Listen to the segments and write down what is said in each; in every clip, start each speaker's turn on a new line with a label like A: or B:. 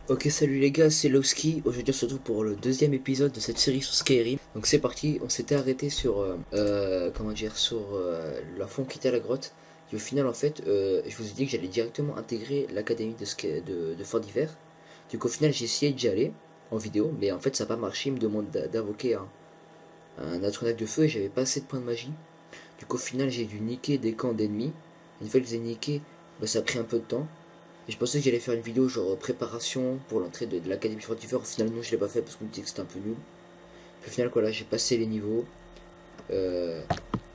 A: Ok, salut les gars, c'est Lowski. Aujourd'hui on se retrouve pour le deuxième épisode de cette série sur Skyrim. Donc c'est parti, on s'était arrêté sur comment dire, sur la fond qui était à la grotte. Et au final en fait, je vous ai dit que j'allais directement intégrer l'académie de Fort d'Hiver. Donc au final j'ai essayé d'y aller en vidéo, mais en fait ça n'a pas marché. Il me demande d'invoquer un atronach de feu et j'avais pas assez de points de magie. Du coup au final j'ai dû niquer des camps d'ennemis. Une fois que je les ai niqués, bah, ça a pris un peu de temps. Et je pensais que j'allais faire une vidéo genre préparation pour l'entrée de l'académie fortifère. Au final non, je l'ai pas fait parce qu'on me dit que c'était un peu nul. Puis au final quoi là, j'ai passé les niveaux. Euh,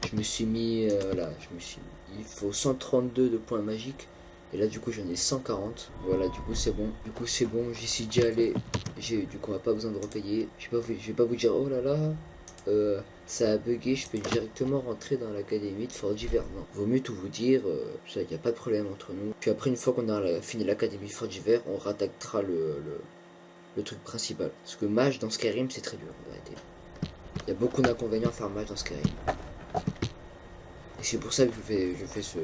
A: je me suis mis voilà, il faut 132 de points magiques. Et là du coup j'en ai 140. Voilà, du coup c'est bon. J'y suis déjà allé. Du coup on n'a pas besoin de repayer. Je vais pas vous dire oh là là. Ça a bugué, je peux directement rentrer dans l'académie de Fort d'Hiver. Non, vaut mieux tout vous dire, ça, y a pas de problème entre nous. Puis après, une fois qu'on a fini l'académie de Fort d'Hiver, on rattaquera le truc principal. Parce que mage dans Skyrim, c'est très dur, en vérité. Il y a beaucoup d'inconvénients à faire mage dans Skyrim. Et c'est pour ça que je fais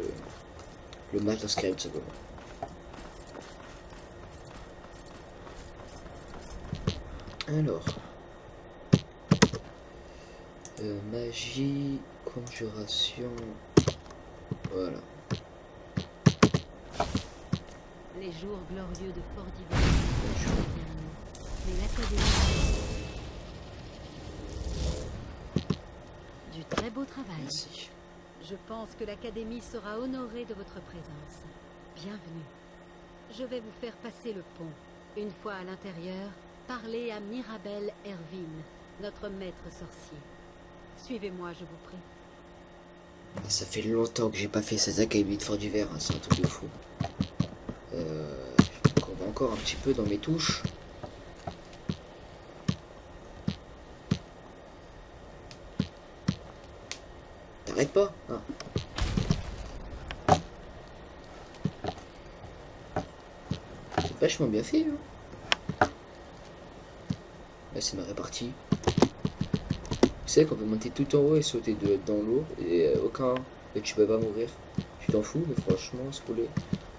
A: le mage dans Skyrim, simplement. Alors. Magie, conjuration, voilà.
B: Les jours glorieux de Fort d'Hiver. Mais l'académie. Du très beau travail.
A: Merci.
B: Je pense que l'académie sera honorée de votre présence. Bienvenue. Je vais vous faire passer le pont. Une fois à l'intérieur, parlez à Mirabel Ervin, notre maître sorcier. Suivez-moi, je vous prie.
A: Ça fait longtemps que j'ai pas fait ces académies de Fort d'Hiver, hein, c'est un truc de fou. On va encore un petit peu dans mes touches. T'arrêtes pas hein. C'est vachement bien fait, hein. Là c'est ma répartie. Tu sais qu'on peut monter tout en haut et sauter dans l'eau et et tu peux pas mourir. Tu t'en fous, mais franchement, ce qu'on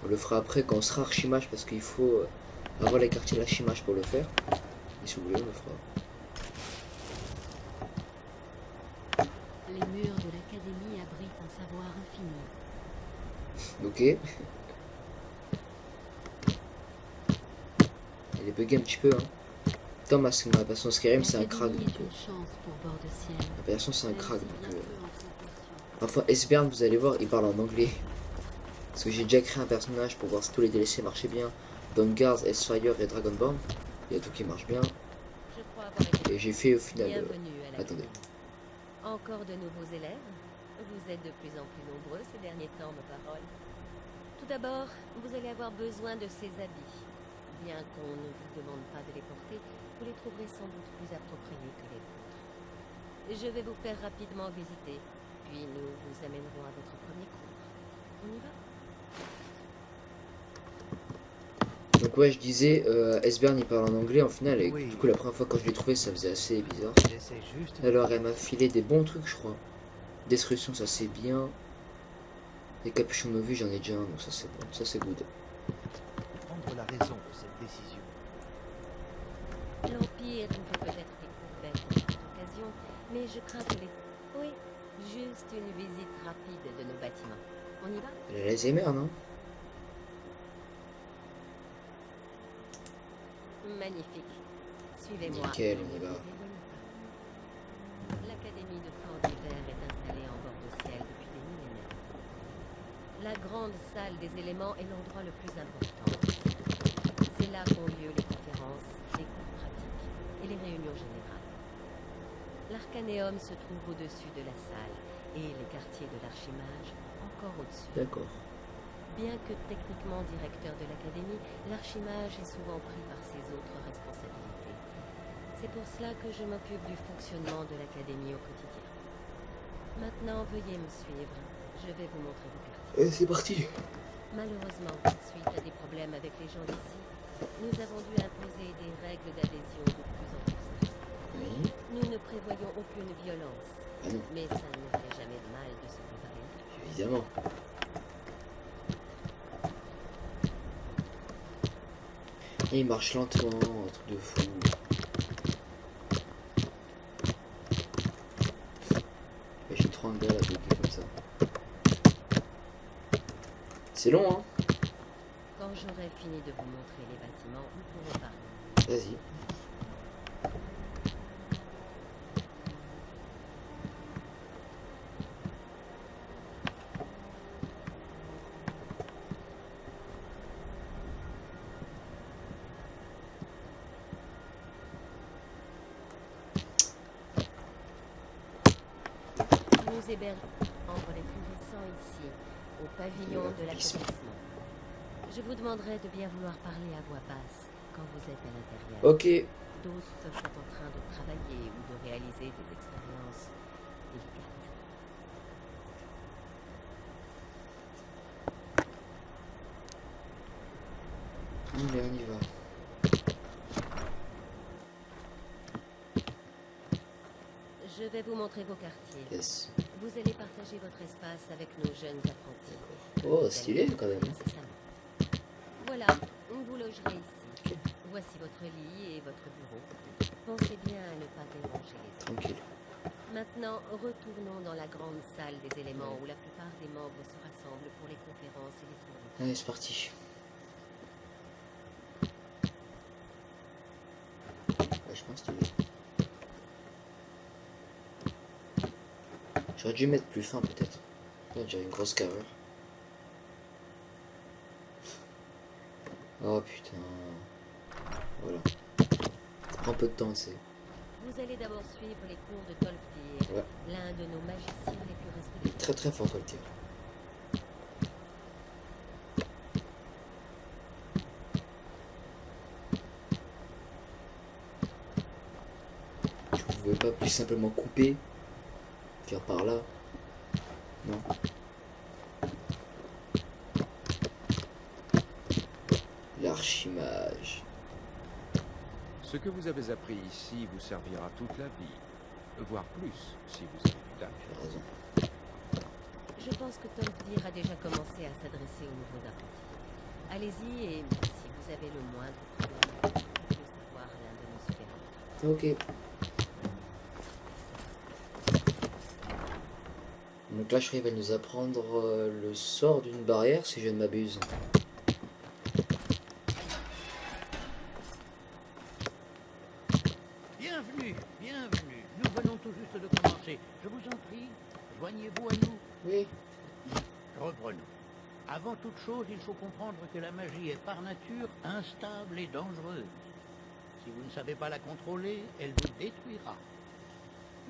A: on le fera après quand on sera archimage parce qu'il faut avoir les quartiers d'archimage pour le faire. Et si vous voulez, on le fera.
B: Les murs de l'académie abritent un savoir infini.
A: Ok. Elle est buggée un petit peu, hein. Putain, ma passion Skyrim, c'est un crack.
B: L'académie est une chance pour Bord-de-Ciel.
A: Ma personne, c'est un crack.
B: Même si
A: Donc,
B: bien peu en proportion.
A: parfois, Esbern, vous allez voir, il parle en anglais. Parce que j'ai déjà créé un personnage pour voir si tous les DLC marchaient bien. Dawnguard, S-Fire et Dragonborn. Il y a tout qui marche bien.
B: Je crois avoir été.
A: Et j'ai fait au final.
B: Bienvenue à
A: Attendez.
B: l'académie. Encore de nouveaux élèves. Vous êtes de plus en plus nombreux ces derniers temps, ma parole. Tout d'abord, vous allez avoir besoin de ces habits. Bien qu'on ne vous demande pas de les porter, vous les trouverez sans doute plus appropriés que les vôtres. Je vais vous faire rapidement visiter, puis nous vous amènerons à votre premier cours. On y va?
A: Donc ouais, je disais, Esbern il parle en anglais en final et
C: Oui.
A: du coup la première fois quand je l'ai trouvé ça faisait assez bizarre.
C: J'essaie juste.
A: Alors elle m'a filé des bons trucs je crois. Destruction ça c'est bien. Les capuchons de vue j'en ai déjà un donc ça c'est bon, ça c'est good.
C: Prendre la raison de cette décision.
B: L'Empire ne peut peut-être découvrir à cette occasion, mais je crains que les... Oui, juste une visite rapide de nos bâtiments. On y va?
A: Elle a l'Alzheimer non?
B: Magnifique. Suivez-moi.
A: Nickel, on y va.
B: L'académie de Fort d'Hiver est installée en bord de ciel depuis des millénaires. La grande salle des éléments est l'endroit le plus important. C'est là qu'ont lieu les conférences, les cours pratiques et les réunions générales. L'Arcanéum se trouve au-dessus de la salle et les quartiers de l'archimage encore au-dessus.
A: D'accord.
B: Bien que techniquement directeur de l'académie, l'archimage est souvent pris par ses autres responsabilités. C'est pour cela que je m'occupe du fonctionnement de l'académie au quotidien. Maintenant, veuillez me suivre. Je vais vous montrer vos quartiers.
A: C'est parti.
B: Malheureusement, suite à des problèmes avec les gens d'ici, nous avons dû imposer des règles d'adhésion de plus en plus strictes.
A: Oui.
B: Nous ne prévoyons aucune violence,
A: Ah non,
B: mais ça ne fait jamais de mal de se préparer.
A: évidemment. Et il marche lentement, un truc de fou. J'ai trop un gars là, comme ça. C'est long, hein.
B: Quand j'aurai fini de vous montrer les bâtiments, nous pourrons parler.
A: Vas-y.
B: Nous hébergeons les plus récents ici, au pavillon de l'accomplissement. Je vous demanderai de bien vouloir parler à voix basse quand vous êtes à l'intérieur.
A: Ok.
B: D'autres sont en train de travailler ou de réaliser des expériences délicates.
A: Allez, on y va.
B: Je vais vous montrer vos quartiers.
A: Yes.
B: Vous allez partager votre espace avec nos jeunes apprentis.
A: Oh, stylé quand même.
B: Incessamment. Voilà, vous logerez ici.
A: Ok.
B: Voici votre lit et votre bureau. Pensez bien à ne pas déranger les autres.
A: Tranquille.
B: Maintenant, retournons dans la grande salle des éléments où la plupart des membres se rassemblent pour les conférences et les tournées.
A: Allez, c'est parti. Vachement stylé. J'aurais dû mettre plus fin peut-être. Là, j'ai une grosse carrure. Oh putain. Voilà. Ça prend un peu de temps, c'est.
B: Vous allez d'abord suivre les cours de Tolfdir,
A: Ouais.
B: l'un de nos magiciens les plus
A: Il est
B: respectés.
A: très très fort, toi, le tir. Tu pouvais pas plus simplement couper, faire par là. Non. L'archimage.
D: Ce que vous avez appris ici vous servira toute la vie, voire plus si vous avez du tact.
A: J'ai raison.
B: Je pense que Tolfdir a déjà commencé à s'adresser aux nouveaux apprentis. Allez-y et si vous avez le moindre problème, faites-le savoir à l'un de nos supérieurs.
A: Ok. Donc là, je crois qu'il va nous apprendre le sort d'une barrière, si je ne m'abuse.
C: Bienvenue, bienvenue. Nous venons tout juste de commencer. Je vous en prie, joignez-vous à nous.
A: Oui.
C: Reprenons. Avant toute chose, il faut comprendre que la magie est par nature instable et dangereuse. Si vous ne savez pas la contrôler, elle vous détruira.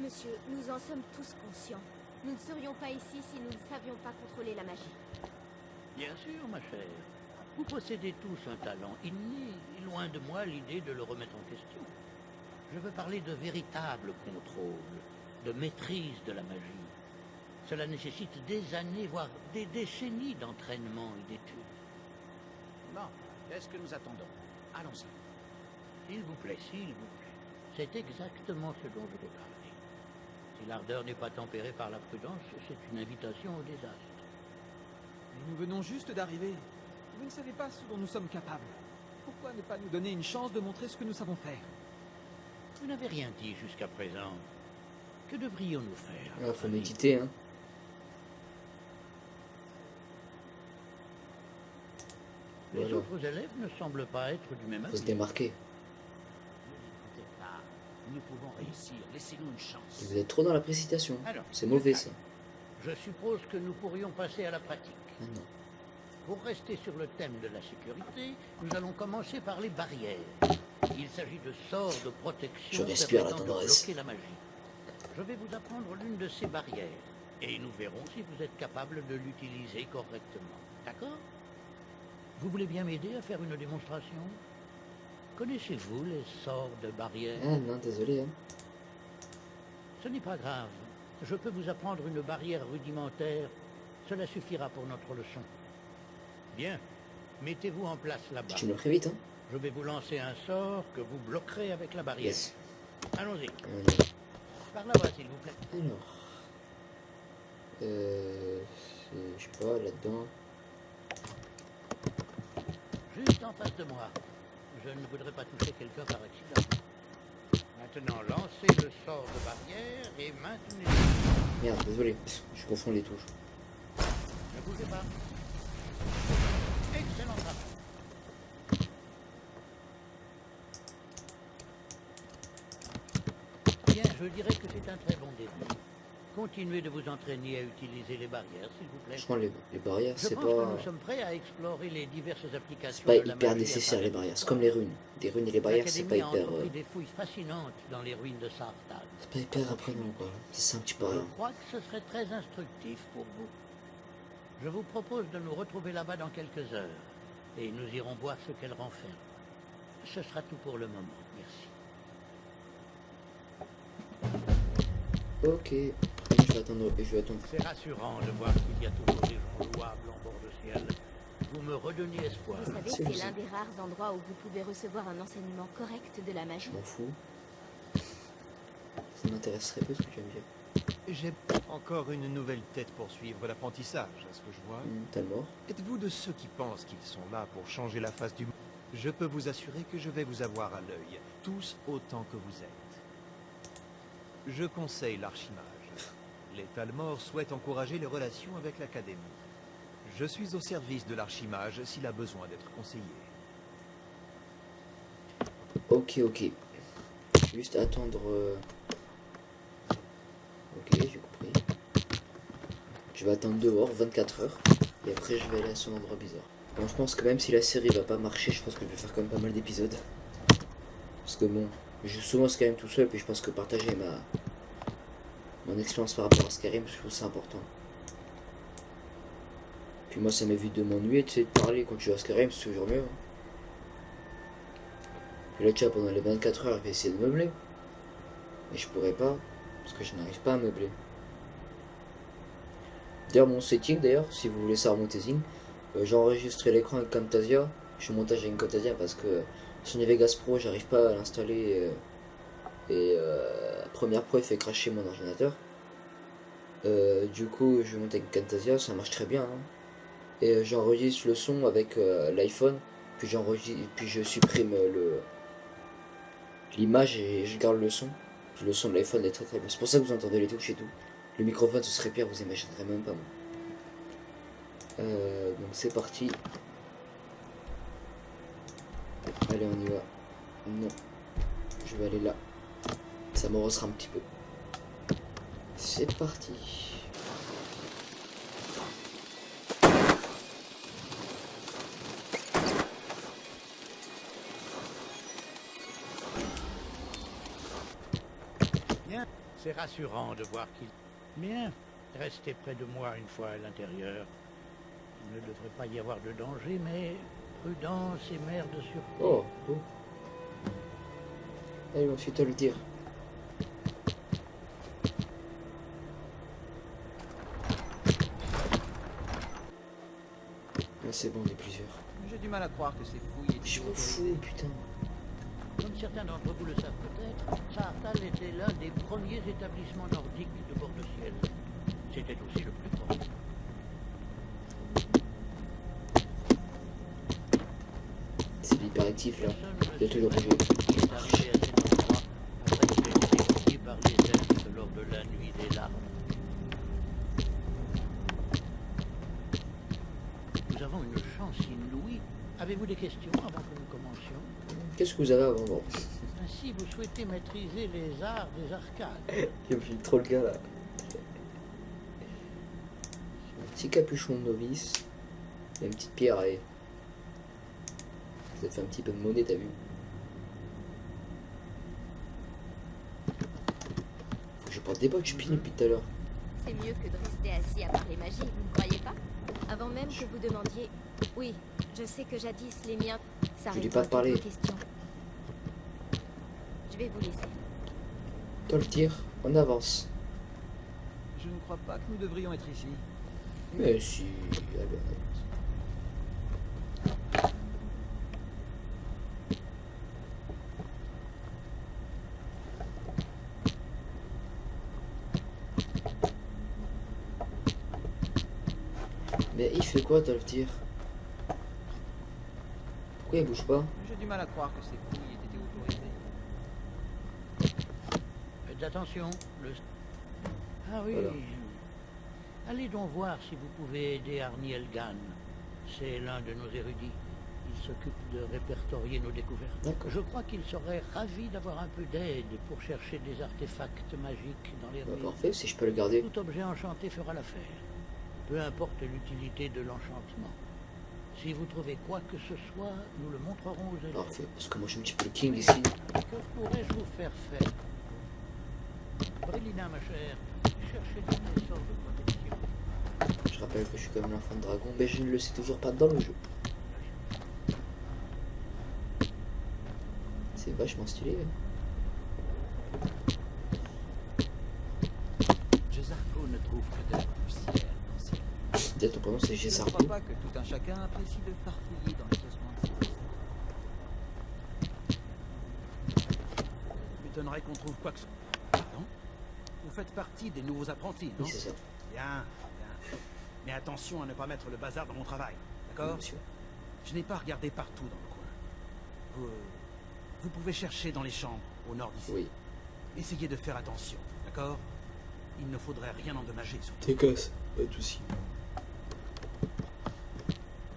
E: Monsieur, nous en sommes tous conscients. Nous ne serions pas ici si nous ne savions pas contrôler la magie.
C: Bien sûr, ma chère. Vous possédez tous un talent inné, et loin de moi l'idée de le remettre en question. Je veux parler de véritable contrôle, de maîtrise de la magie. Cela nécessite des années, voire des décennies d'entraînement et d'études.
F: Bon, qu'est-ce que nous attendons? Allons-y.
C: S'il vous plaît, s'il vous plaît. C'est exactement ce dont je veux parler. Si l'ardeur n'est pas tempérée par la prudence, c'est une invitation au désastre.
G: Mais nous venons juste d'arriver. Vous ne savez pas ce dont nous sommes capables. Pourquoi ne pas nous donner une chance de montrer ce que nous savons faire?
C: Vous n'avez rien dit jusqu'à présent. Que devrions-nous faire?
A: Il faut méditer, hein.
C: Les
A: Voilà.
C: autres élèves ne semblent pas être du même
A: Faut se
C: avis.
A: démarquer.
F: Ne l'écoutez pas. Nous pouvons réussir. Laissez-nous une chance.
A: Vous êtes trop dans la précipitation.
C: Alors,
A: C'est mauvais ça.
C: Je suppose que nous pourrions passer à la pratique.
A: Ah non.
C: Pour rester sur le thème de la sécurité, nous allons commencer par les barrières. Il s'agit de sorts de protection
A: Je respire la
C: permettant de
A: tendresse.
C: bloquer la magie. Je vais vous apprendre l'une de ces barrières, et nous verrons si vous êtes capable de l'utiliser correctement. D'accord? Vous voulez bien m'aider à faire une démonstration? Connaissez-vous les sorts de barrières?
A: Ah non, désolé, hein.
C: Ce n'est pas grave. Je peux vous apprendre une barrière rudimentaire. Cela suffira pour notre leçon. Bien. Mettez-vous en place là-bas.
A: Tu me le ferais vite, hein.
C: Je vais vous lancer un sort que vous bloquerez avec la barrière.
A: Yes.
C: Allons-y.
A: Allez.
C: Par là-bas, s'il vous plaît.
A: Alors. Je sais pas, là-dedans.
C: Juste en face de moi. je ne voudrais pas toucher quelqu'un par accident. Maintenant, lancez le sort de barrière et maintenez.
A: Merde, désolé, je confonds les touches.
C: Ne bougez pas. Excellent travail. Bien, je dirais que c'est un très bon début. Continuez de vous entraîner à utiliser les barrières, s'il vous plaît.
A: Franchement, les barrières,
C: Je
A: c'est
C: pense
A: pas...
C: que nous sommes prêts à explorer les diverses applications
A: C'est pas
C: de la
A: hyper
C: magie
A: nécessaire les
C: apparaître.
A: barrières, c'est comme les runes. Les runes et les barrières, c'est pas
C: L'Académie a
A: hyper...
C: entrepris des fouilles fascinantes dans les ruines de Sartag.
A: C'est pas hyper apprenant quoi. C'est un petit peu
C: Je
A: rien.
C: crois que ce serait très instructif pour vous. Je vous propose de nous retrouver là-bas dans quelques heures, et nous irons voir ce qu'elle renferme. Ce sera tout pour le moment, merci.
A: Ok. Je vais attendre.
C: C'est rassurant de voir qu'il y a toujours des gens louables en bord de ciel. Vous me redonnez espoir.
E: Vous savez,
A: C'est
E: c'est
A: possible.
E: l'un des rares endroits où vous pouvez recevoir un enseignement correct de la magie.
A: Je m'en fous. Ça m'intéresserait peu ce que tu vas me dire.
H: J'ai encore une nouvelle tête pour suivre l'apprentissage, à ce que je vois.
A: T'as mort.
H: Êtes-vous de ceux qui pensent qu'ils sont là pour changer la face du monde? Je peux vous assurer que je vais vous avoir à l'œil, tous autant que vous êtes. Je conseille l'archimage. Les Talmor souhaitent encourager les relations avec l'Académie. Je suis au service de l'archimage s'il a besoin d'être conseillé.
A: Ok, ok. Juste attendre... Ok, j'ai compris. Je vais attendre dehors 24 heures. Et après je vais aller à son endroit bizarre. Bon, je pense que même si la série va pas marcher, je pense que je vais faire quand même pas mal d'épisodes. Parce que bon, je joue souvent Skyrim tout seul, puis je pense que partager mon expérience par rapport à Skyrim, je trouve ça important. Puis moi ça m'évite de m'ennuyer, tu sais, de parler quand tu joues à Skyrim, c'est toujours mieux. Hein. Puis là tu vois, pendant les 24 heures, je vais essayer de meubler. Mais je pourrais pas, parce que je n'arrive pas à meubler. D'ailleurs mon setting d'ailleurs, si vous voulez savoir mon setting, j'ai enregistré l'écran avec Camtasia. Je suis montage avec Camtasia parce que Sony Vegas Pro j'arrive pas à l'installer Premiere Pro il fait cracher mon ordinateur. Du coup je monte avec Camtasia, ça marche très bien. Hein. Et j'enregistre le son avec l'iPhone, puis je supprime l'image et je garde le son. Puis le son de l'iPhone est très très bien. C'est pour ça que vous entendez les touches et tout. Le microphone ce serait pire, vous imaginerez même pas moi. Donc c'est parti. Allez on y va. Non. Je vais aller là. Ça me ressera un petit peu. C'est parti.
C: Bien, c'est rassurant de voir qu'il... Bien, restez près de moi une fois à l'intérieur. Il ne devrait pas y avoir de danger, mais prudence et mère de sûreté.
A: Oh, oh. Allez, on suit te le dire. Là, c'est bon, on est plusieurs.
G: J'ai du mal à croire que ces fouilles aient
A: Je
G: été
A: m'en
G: autorisées.
A: fous, putain.
C: Comme certains d'entre vous le savent peut-être, Saarthal était l'un des premiers établissements nordiques de bord de ciel. C'était aussi le plus grand.
A: C'est l'hyperactif là. Il a toujours bougé.
C: Il est arrivé à cet endroit après qu'il ait été étudié par les elfes lors de la nuit des larmes. Nous avons une chance inouïe. Avez-vous des questions avant que nous commencions?
A: Qu'est-ce que vous avez avant? Bon.
C: Ainsi, vous souhaitez maîtriser les arts des arcades.
A: Il me filme trop le gars là. Un petit capuchon de novice. Et une petite pierre, allez. Ça te fait un petit peu de monnaie, t'as vu? Faut que je porte des bottes, je pine depuis tout à l'heure.
E: C'est mieux que de rester assis à parler magie, vous ne croyez pas? Avant même que vous demandiez... Oui, je sais que jadis les miens... Ça
A: Je dis
E: répond
A: pas
E: à
A: de parler.
E: toutes vos questions. Je vais vous laisser.
A: Toi le tir, on avance.
G: Je ne crois pas que nous devrions être ici.
A: Mais si, allez. Mais il fait quoi Dolph Tyr? Pourquoi il bouge pas?
G: J'ai du mal à croire que ces fouilles aient été autorisées.
C: Faites attention. Ah oui.
A: Voilà.
C: Allez donc voir si vous pouvez aider Arnie Elgan. C'est l'un de nos érudits. Il s'occupe de répertorier nos découvertes.
A: D'accord.
C: Je crois qu'il serait ravi d'avoir un peu d'aide pour chercher des artefacts magiques dans les
A: Bah,
C: ruines.
A: parfait, si je peux le garder.
C: Tout objet enchanté fera l'affaire. Peu importe l'utilité de l'enchantement. Si vous trouvez quoi que ce soit, nous le montrerons aux élèves.
A: Parfait, parce que moi je suis un petit peu le king ici.
C: Que pourrais-je vous faire faire? Brélina, ma chère, cherchez des sorts de protection.
A: Je rappelle que je suis quand même l'enfant de dragon, mais je ne le sais toujours pas dans le jeu. C'est vachement stylé. Hein.
F: Jezarko ne trouve que de la poussière dans ses...
A: Peut-être ton prénom c'est
G: Je ne
A: Gésarko.
G: crois pas que tout un chacun apprécie de farfouiller dans les ossements de ses ancêtres.
F: M'étonnerait qu'on trouve quoi que ce... Pardon? Vous faites partie des nouveaux apprentis, non?
A: Oui, c'est ça.
F: Bien, bien. Mais attention à ne pas mettre le bazar dans mon travail,
A: Oui,
F: d'accord?
A: monsieur.
F: Je n'ai pas regardé partout dans le coin. Vous pouvez chercher dans les chambres, au nord d'ici.
A: Oui.
F: Essayez de faire attention, d'accord? Il ne faudrait rien endommager, surtout.
A: T'es casse, pas de soucis.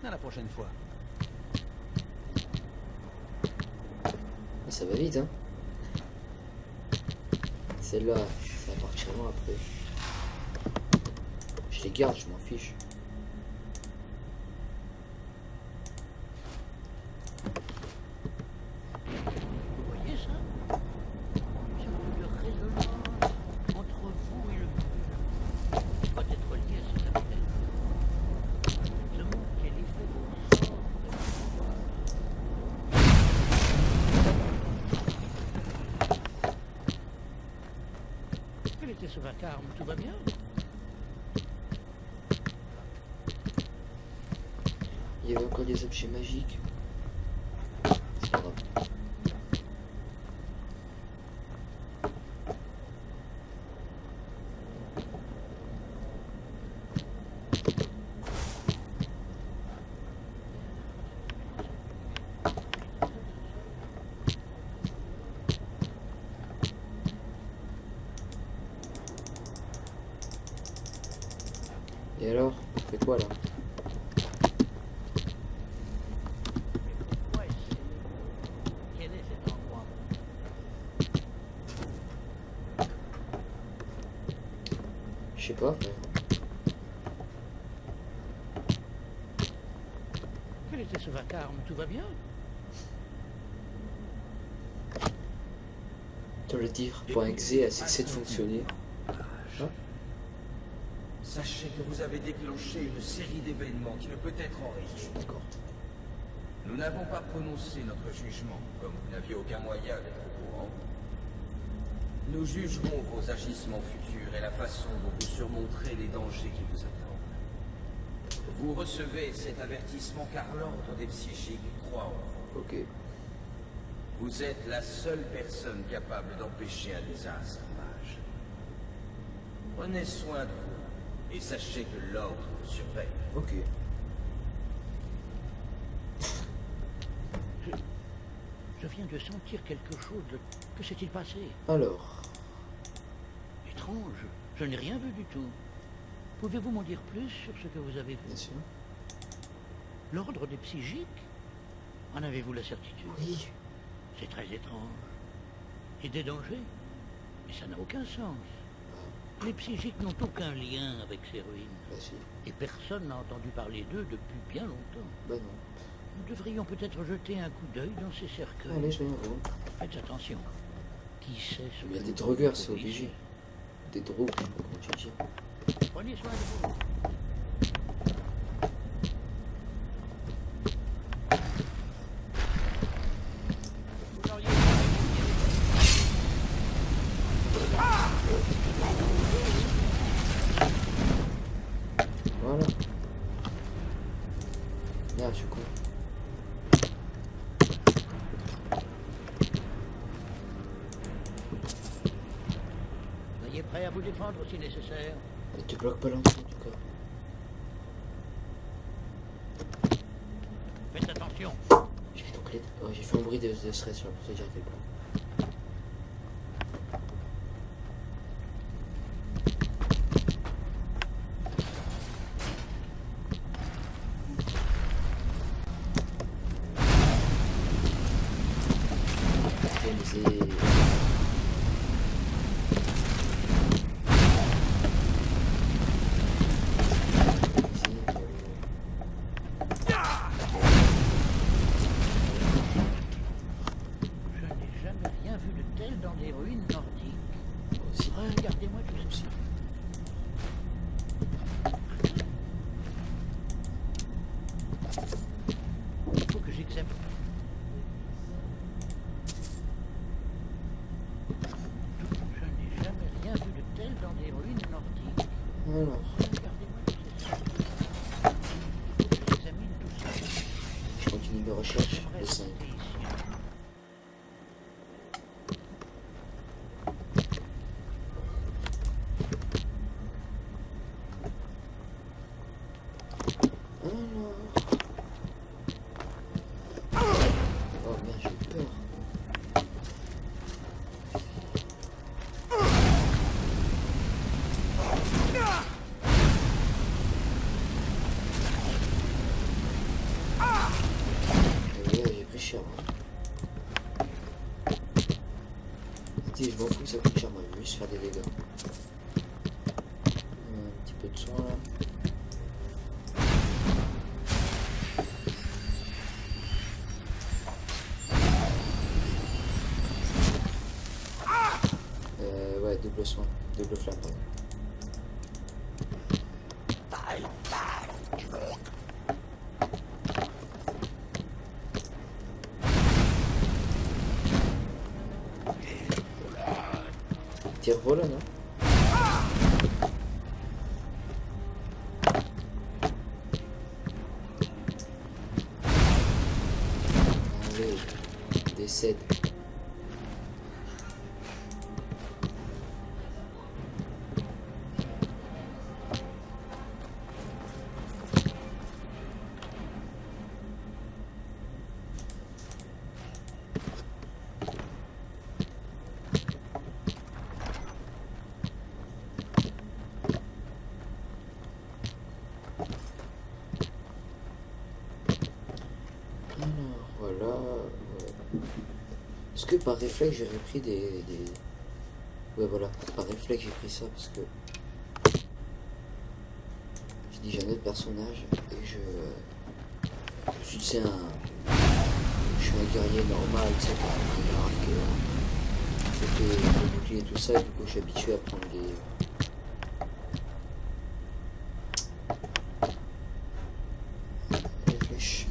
F: À la prochaine fois.
A: Ça va vite, hein. Celle-là, ça va partir loin après. Je les garde, je m'en fiche.
C: Vous voyez ça? C'est un peu de résonance entre vous et le mur. Il doit être lié à ce capitaine. Ce monde qui est livré au sort de pouvoir. Quel était ce vacarme? Tout va bien?
A: Il y avait encore des objets magiques. C'est pas grave. Et alors, on fait quoi là?
C: Ouais, quel est cet endroit?
A: Je sais pas, frère.
C: Quel était ce vacarme? Tout va bien?
A: Te le dire, .exe a cessé de fonctionner. Hein?
I: Sachez que vous avez déclenché une série d'événements qui ne peut être enrayée.
A: D'accord.
I: Nous n'avons pas prononcé notre jugement, comme vous n'aviez aucun moyen d'être au courant. Nous jugerons vos agissements futurs et la façon dont vous surmonterez les dangers qui vous attendent. Vous recevez cet avertissement car l'ordre des psychiques croit en vous.
A: Ok.
I: Vous êtes la seule personne capable d'empêcher un désastre, mage. Prenez soin de vous et sachez que l'ordre vous surveille.
A: Ok.
C: Je viens de sentir quelque chose. Que s'est-il passé?
A: Alors.
C: Étrange. Je n'ai rien vu du tout. Pouvez-vous m'en dire plus sur ce que vous avez vu?
A: Bien sûr.
C: L'ordre des psychiques? En avez-vous la certitude?
A: Oui.
C: C'est très étrange. Et des dangers? Mais ça n'a aucun sens. Les psychiques n'ont aucun lien avec ces ruines.
A: Bah si.
C: Et personne n'a entendu parler d'eux depuis bien longtemps.
A: Bah non.
C: Nous devrions peut-être jeter un coup d'œil dans ces cercueils.
A: Allez, je vais y voir.
C: Faites attention. Qui sait ce
A: Il y a
C: que
A: des
C: nous
A: drogueurs,
C: pouvons
A: c'est
C: trouver
A: obligé.
C: ici.
A: Des drogues, je sais pas comment tu dis.
C: Prenez soin de vous. Vous auriez
A: Voilà. Merde, je suis con.
C: Soyez prêts à vous défendre si nécessaire.
A: Ne te bloque pas l'entrée en tout cas.
C: Faites attention.
A: Je vais complète. Oh, j'ai fait un bruit de stress là, pour te dire à quel point.
C: Regardez-moi tout ceci. Il faut que j'examine. Je n'ai jamais rien vu de tel dans des ruines nordiques.
A: Alors.
C: Regardez-moi tout ceci. Il faut que j'examine tout ça.
A: Je continue mes recherches.
C: J'aimerais
A: Le 5.
C: rester ici.
A: Oh merde, j'ai peur. Et ouais, j'ai pris cher. Écoutez, je m'en fous que ça coûte cher, moi je veux juste faire des dégâts. Un petit peu de soin là. Ouais, double soin, double flamme, pardon. Tire volant, non? Allez, décède. Voilà. Est-ce que par réflexe j'aurais pris des... Ouais voilà, par réflexe j'ai pris ça parce que... Je dis j'ai un autre personnage et je suis tu sais je suis un guerrier normal, tu sais, un arc, avec le bouclier et tout ça, et du coup je suis habitué à prendre des... flèches.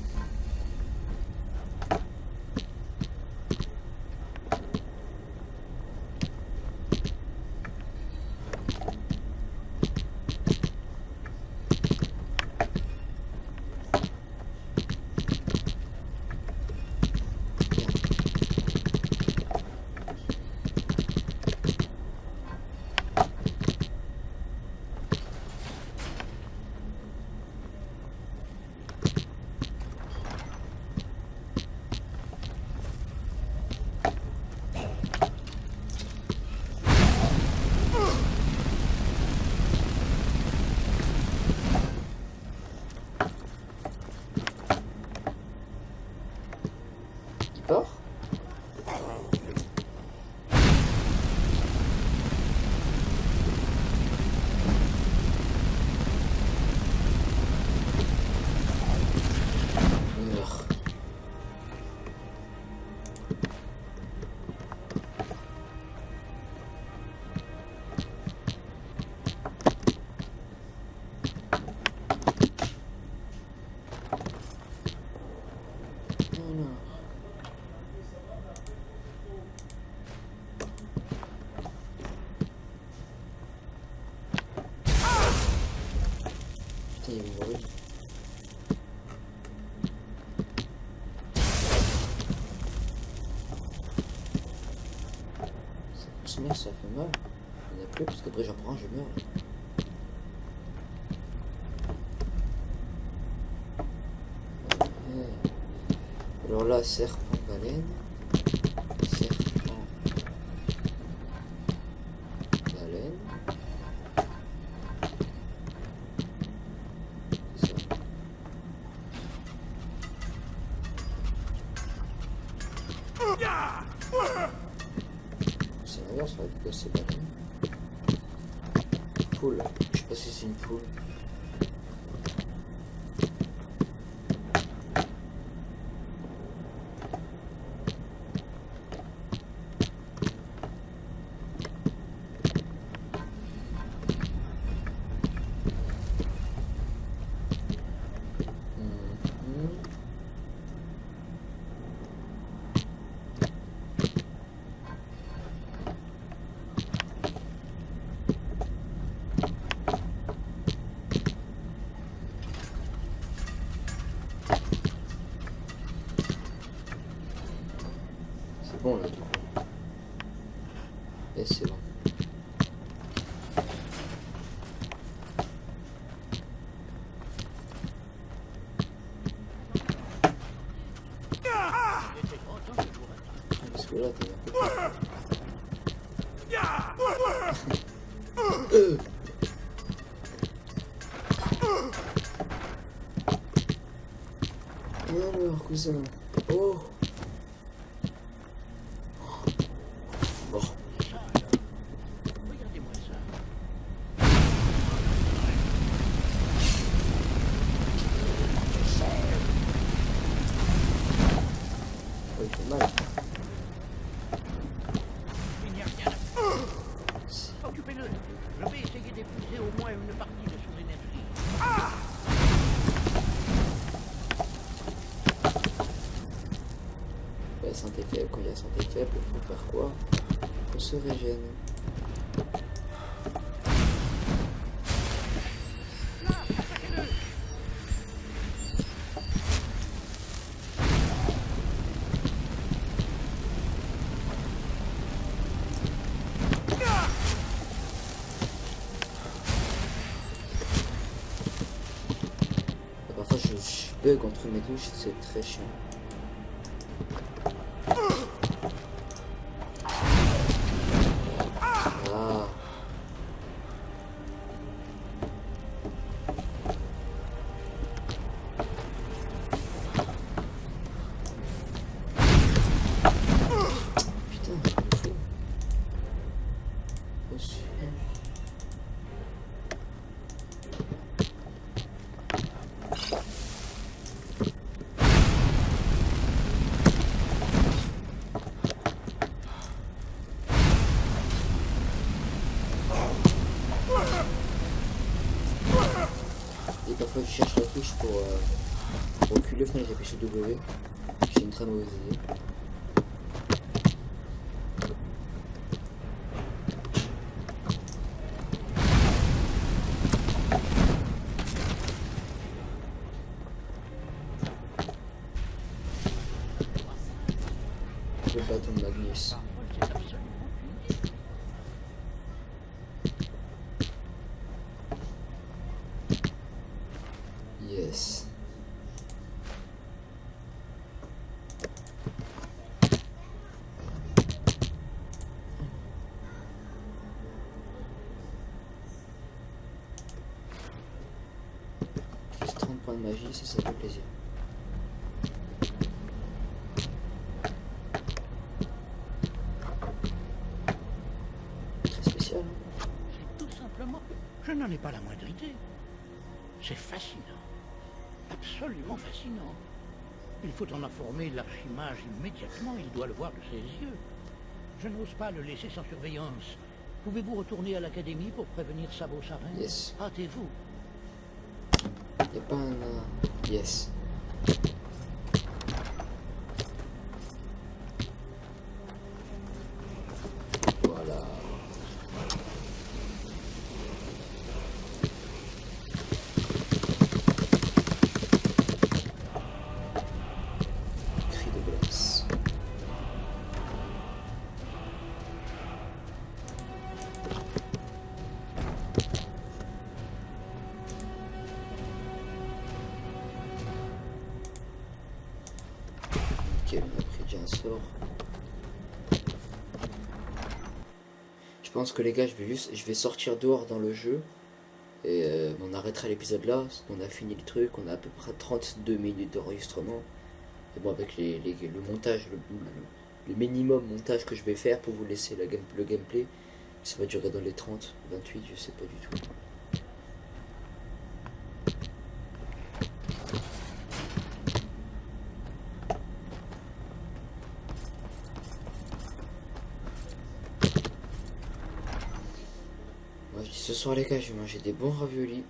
A: Part. Meurs. Putain, il va mourir. Ça consomme, ça fait mal. Il n'y en a plus parce qu'après j'en prends un, je meurs. Alors là, serpent baleine. Serpent baleine. Ça. C'est l'inverse là, du coup c'est baleine. Poule. Je sais pas si c'est une poule. Bon là du coup. Et c'est bon. Parce que là t'es un peu... Alors cousin. Oh. Bon.
C: Regardez-moi ça.
A: Oh, il fait mal.
C: Il n'y a rien à faire. Occupez-le. Je vais essayer d'épuiser au moins une partie de son énergie.
A: La santé faible, quand il y a santé faible, il faut faire quoi? On se régène. Parfois je bug entre mes touches, c'est très chiant. Ah. Putain, c'est fou. Reçu. Et parfois je cherche la touche pour reculer, finalement j'appuie sur W. C'est une très mauvaise idée. Le bâton de Magnus.
C: C'est absolument unique.
A: Yes. Juste 30 points de magie, ça fait plaisir. Très spécial. Hein.
C: C'est tout simplement... Je n'en ai pas la moindre idée. C'est fascinant. Absolument fascinant. Il faut en informer l'archimage immédiatement, il doit le voir de ses yeux. Je n'ose pas le laisser sans surveillance. Pouvez-vous retourner à l'académie pour prévenir Sabo Sarin?
A: Yes.
C: Hâtez-vous.
A: Y'a pas un... Yes. Voilà. Cri de glace. sort. Je pense que les gars, je vais sortir dehors dans le jeu. Et on arrêtera l'épisode là. On a fini le truc. On a à peu près 32 minutes d'enregistrement. Et bon, avec le montage, le minimum montage que je vais faire pour vous laisser le gameplay, ça va durer dans les 30, 28, je sais pas du tout. Moi, je dis ce soir les gars, je vais manger des bons raviolis.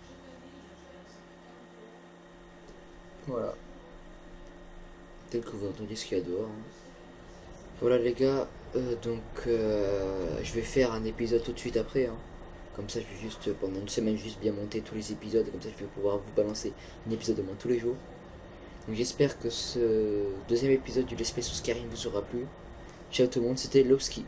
A: Voilà. Tel que vous entendez ce qu'il y a dehors. Hein. Voilà les gars, je vais faire un épisode tout de suite après. Hein. Comme ça, je vais juste, pendant une semaine, juste bien monter tous les épisodes. Comme ça, je vais pouvoir vous balancer un épisode de moins tous les jours. Donc j'espère que ce deuxième épisode du Let's Play sur Skyrim vous aura plu. Ciao tout le monde, c'était Lowski.